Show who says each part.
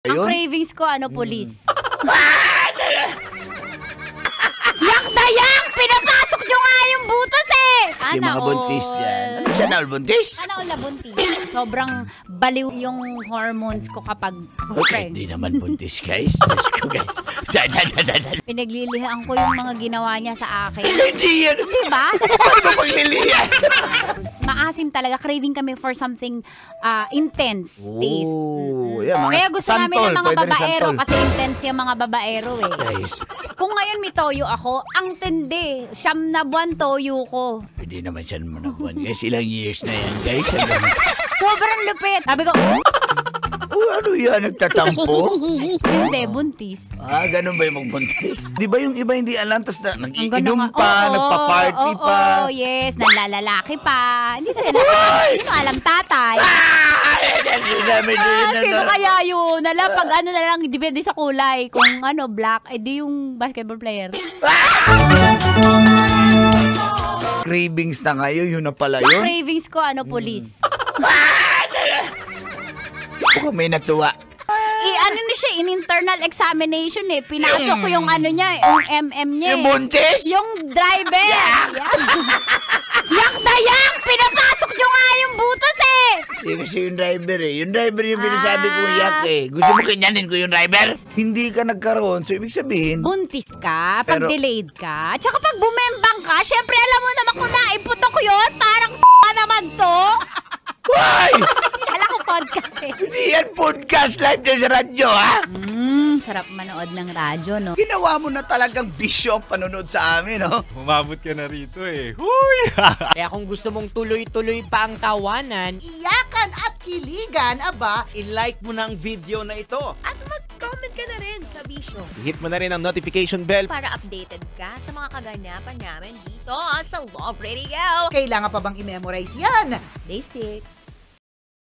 Speaker 1: Ang
Speaker 2: Ayun?
Speaker 1: cravings ko, police. Yak na yak! Pinapasok nyo nga yung butas eh!
Speaker 2: Yung mga buntis yan. Ano siya na, buntis?
Speaker 1: Ano all buntis? Sobrang baliw yung hormones ko kapag
Speaker 2: Okay, di naman buntis, guys. Diyos ko, guys.
Speaker 1: Pinaglilihan ko yung mga ginawa niya sa akin.
Speaker 2: Hindi yan.
Speaker 1: Diba?
Speaker 2: Ano ba paglilihan?
Speaker 1: Maasim talaga. Craving kami for something intense taste.
Speaker 2: Oh, yeah, mga
Speaker 1: Kaya gusto namin ng mga
Speaker 2: pwede rin
Speaker 1: babaero
Speaker 2: santol.
Speaker 1: kasi intense yung mga babaero eh.
Speaker 2: Guys,
Speaker 1: Kung ngayon may toyo ako, ang tindi. 9 na buwan toyo ko.
Speaker 2: hindi naman siya manabuan, guys. Ilang years na yan, guys.
Speaker 1: Sobrang lupit. Sabi ko,
Speaker 2: Oh, ano yan? Nagtatampo?
Speaker 1: hindi, buntis.
Speaker 2: Ganun ba yung magbuntis? Di ba yung iba hindi alam, tas na,
Speaker 1: Ang
Speaker 2: nag-iinom
Speaker 1: ganun nga.
Speaker 2: pa,
Speaker 1: Oo,
Speaker 2: nagpa-party
Speaker 1: oo,
Speaker 2: pa.
Speaker 1: Oo, yes. Nanlalalaki pa. Hindi sila. Hindi mo alam tatay. Sino kaya yun? Alam, pag ano na lang, depende sa kulay. Kung black, di yung basketball player.
Speaker 2: Cravings na ngayon, yun na pala yun.
Speaker 1: Cravings ko, police.
Speaker 2: Baka may natuwa.
Speaker 1: Niya siya, in internal examination eh. Pinasok ko yung niya, yung MM niya
Speaker 2: Yung
Speaker 1: eh.
Speaker 2: buntis?
Speaker 1: Yung driver. Yak na yak! Pinapasok nyo nga yung butas eh!
Speaker 2: Kasi yung driver eh. Yung driver yung pinasabi kong yak eh. Gusto mo kanyanin ko yung driver? Hindi ka nagkaroon. So, ibig sabihin,
Speaker 1: Buntis ka, pag
Speaker 2: Pero-
Speaker 1: delayed ka, tsaka pag bumembang ka, syempre alam mo naman kung naiputok yun, parang naman to.
Speaker 2: why?
Speaker 1: Kala ko podcast eh.
Speaker 2: Hindi yan podcast live din sa radyo, ha?
Speaker 1: Sarap manood ng radyo, no?
Speaker 2: Ginawa mo na talagang bisyo ang panonood sa amin, no?
Speaker 3: Umabot ka na rito eh. Huy!
Speaker 4: Kaya kung gusto mong tuloy-tuloy pa ang tawanan,
Speaker 5: Iyakan at kiligan, aba,
Speaker 4: i-like mo na ang video na ito.
Speaker 5: at mag-comment ka na rin, kabisyo.
Speaker 3: Hit mo na rin ang notification bell.
Speaker 6: Para updated ka sa mga kaganapan namin dito sa Love Radio.
Speaker 5: Kailangan pa bang i-memorize yan?
Speaker 1: Basic.